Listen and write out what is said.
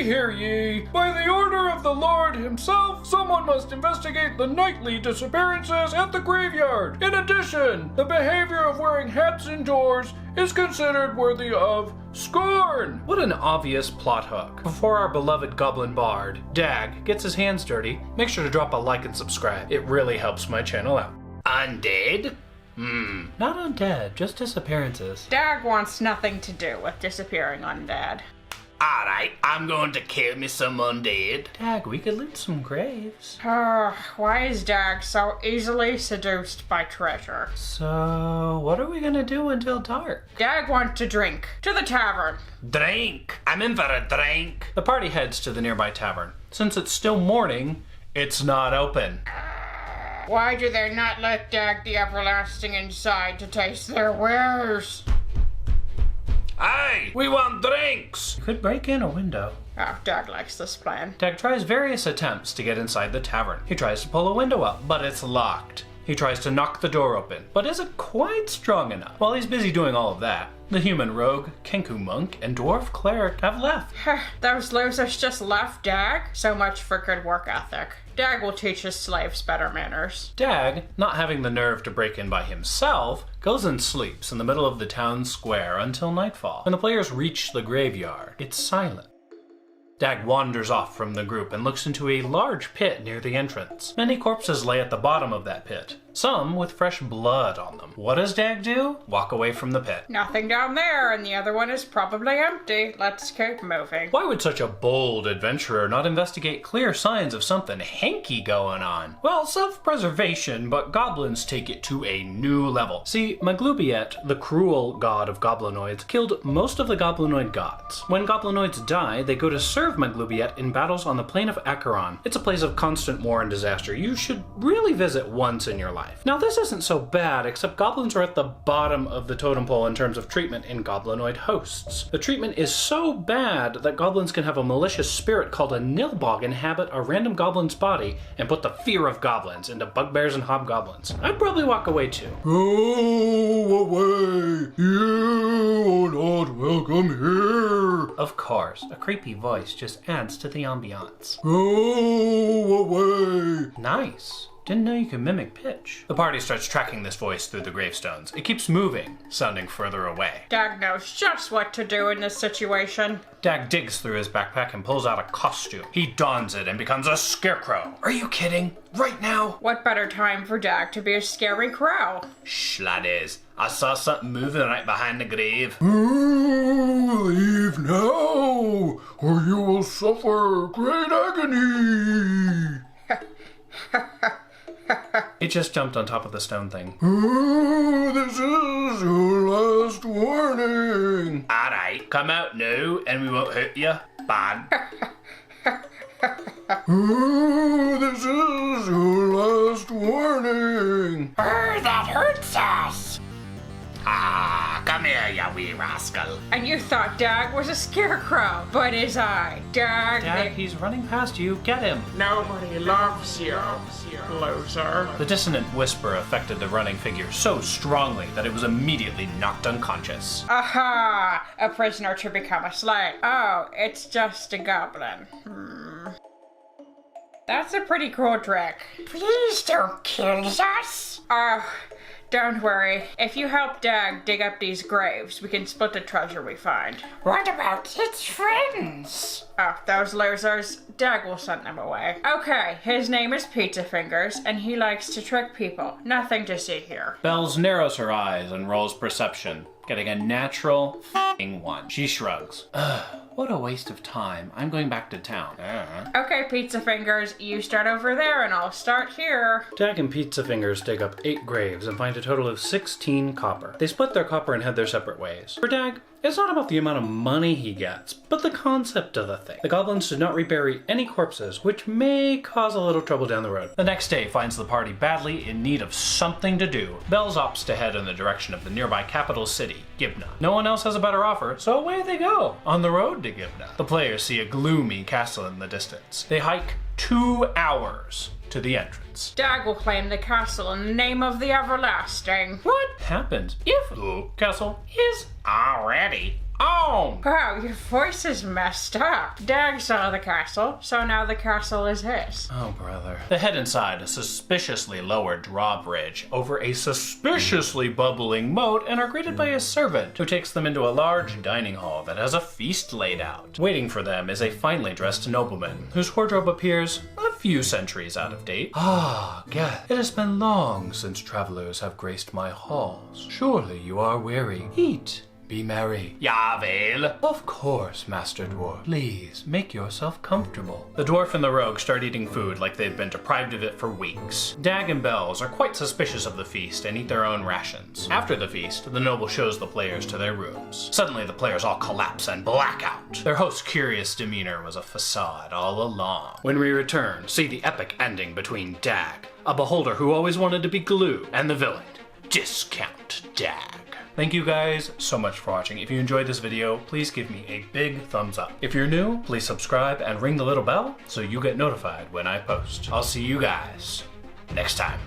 hear ye. By the order of the Lord himself, someone must investigate the nightly disappearances at the graveyard. In addition, the behavior of wearing hats indoors is considered worthy of scorn. What an obvious plot hook. Before our beloved goblin bard, Dagg, gets his hands dirty, make sure to drop a like and subscribe. It really helps my channel out. Undead? Not undead, just disappearances. Dagg wants nothing to do with disappearing undead. Alright, I'm going to kill me some undead. Dagg, we could loot some graves. Why is Dagg so easily seduced by treasure? So, what are we gonna do until dark? Dagg wants to drink. To the tavern. Drink! I'm in for a drink. The party heads to the nearby tavern. Since it's still morning, it's not open. Why do they not let Dagg the Everlasting inside to taste their wares? Hey, we want drinks! You could break in a window. Oh, Dagg likes this plan. Dagg tries various attempts to get inside the tavern. He tries to pull a window up, but it's locked. He tries to knock the door open, but isn't quite strong enough. While he's busy doing all of that, the human rogue, kenku monk, and dwarf cleric have left. Those losers just left Dagg? So much for good work ethic. Dagg will teach his slaves better manners. Dagg, not having the nerve to break in by himself, goes and sleeps in the middle of the town square until nightfall. When the players reach the graveyard, it's silent. Dagg wanders off from the group and looks into a large pit near the entrance. Many corpses lay at the bottom of that pit, some with fresh blood on them. What does Dagg do? Walk away from the pit. Nothing down there, and the other one is probably empty. Let's keep moving. Why would such a bold adventurer not investigate clear signs of something hanky going on? Well, self-preservation, but goblins take it to a new level. See, Maglubiyet, the cruel god of goblinoids, killed most of the goblinoid gods. When goblinoids die, they go to serve Maglubiyet in battles on the plain of Acheron. It's a place of constant war and disaster you should really visit once in your life. Now this isn't so bad, except goblins are at the bottom of the totem pole in terms of treatment in goblinoid hosts. The treatment is so bad that goblins can have a malicious spirit called a nilbog inhabit a random goblin's body and put the fear of goblins into bugbears and hobgoblins. I'd probably walk away too. Go away, you are not welcome here. Of course, a creepy voice just adds to the ambiance. Go away. Nice. Didn't know you could mimic pitch. The party starts tracking this voice through the gravestones. It keeps moving, sounding further away. Dagg knows just what to do in this situation. Dagg digs through his backpack and pulls out a costume. He dons it and becomes a scarecrow. Are you kidding? Right now? What better time for Dagg to be a scary crow? Shh, laddies. I saw something moving right behind the grave. Leave now, or you will suffer great agony. It just jumped on top of the stone thing. This is your last warning. Alright, come out now and we won't hurt you. Bad. This is your last warning. That hurts us. Ah, come here, you wee rascal. And you thought Dagg was a scarecrow, but is I, Dagg? Dagg, he's running past you. Get him. Nobody loves you, loser. The dissonant whisper affected the running figure so strongly that it was immediately knocked unconscious. Aha! A prisoner to become a slave. Oh, it's just a goblin. That's a pretty cool trick. Please don't kill us. Don't worry. If you help Dagg dig up these graves, we can split the treasure we find. What about its friends? Oh, those losers. Dagg will send them away. Okay, his name is Pizzafingers, and he likes to trick people. Nothing to see here. Bells narrows her eyes and rolls perception, getting a natural one. She shrugs. What a waste of time. I'm going back to town. Okay, Pizzafingers, you start over there and I'll start here. Dagg and Pizzafingers dig up 8 graves and find a total of 16 copper. They split their copper and head their separate ways. For Dagg, it's not about the amount of money he gets, but the concept of the thing. The goblins did not rebury any corpses, which may cause a little trouble down the road. The next day finds the party badly in need of something to do. Bells opts to head in the direction of the nearby capital city, Gibna. No one else has a better offer, so away they go, on the road to Gibna. The players see a gloomy castle in the distance. They hike 2 hours to the entrance. Dagg will claim the castle in the name of the Everlasting. What happens if the castle is Already Oh! Wow, your voice is messed up. Dagg saw the castle, so now the castle is his. Oh, brother. They head inside a suspiciously lowered drawbridge over a suspiciously bubbling moat and are greeted by a servant who takes them into a large dining hall that has a feast laid out. Waiting for them is a finely dressed nobleman whose wardrobe appears a few centuries out of date. Ah, Geth, it has been long since travelers have graced my halls. Surely you are weary. Eat. Be merry. Javel. Of course, Master Dwarf. Please, make yourself comfortable. The dwarf and the rogue start eating food like they've been deprived of it for weeks. Dagg and Bells are quite suspicious of the feast and eat their own rations. After the feast, the noble shows the players to their rooms. Suddenly, the players all collapse and black out. Their host's curious demeanor was a facade all along. When we return, see the epic ending between Dagg, a beholder who always wanted to be glue, and the villain, Discount Dagg. Thank you guys so much for watching. If you enjoyed this video, please give me a big thumbs up. If you're new, please subscribe and ring the little bell so you get notified when I post. I'll see you guys next time.